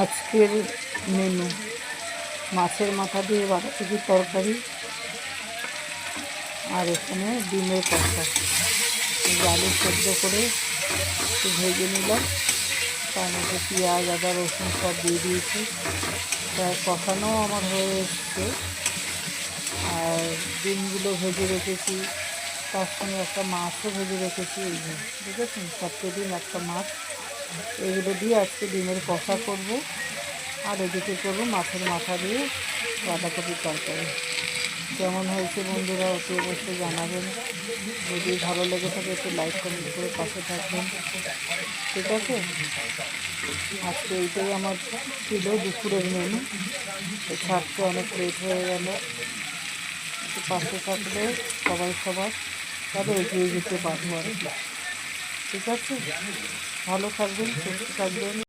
আজকের মেনু মাছের মাথা দিয়ে বাঁধাকপির তরকারি আর এখানে ডিমের কষা। আলু সেদ্ধ করে একটু ভেজে নিলাম, তার মধ্যে পেঁয়াজ আদা রসুন সব দিয়ে দিয়েছি। প্রায় কষানো আমার হয়ে এসছে। আর ডিমগুলো ভেজে রেখেছি, তার সঙ্গে একটা মাছও ভেজে রেখেছি। এই যে দেখেছেন, 4টে ডিম একটা মাছ। এগুলো দিয়ে আজকে ডিমের কষা করব, আর এদিকে করবো মাছের মাথা দিয়ে বাঁধাকপির তরকারি। কেমন হয়েছে বন্ধুরা অতি অবশ্যই জানাবেন। যদি ভালো লেগে থাকে একটু লাইক কমেন্ট করে পাশে থাকবেন, ঠিক আছে? আজকে এইটাই আমার ছিল দুপুরের মেনু। তো ছাড়তে অনেক লেট হয়ে গেল। একটু পাশে থাকলে সবার তাহলে এগিয়ে যেতে পারবো আর কি। ঠিক আছে, ভালো থাকবেন, সুস্থ থাকবেন।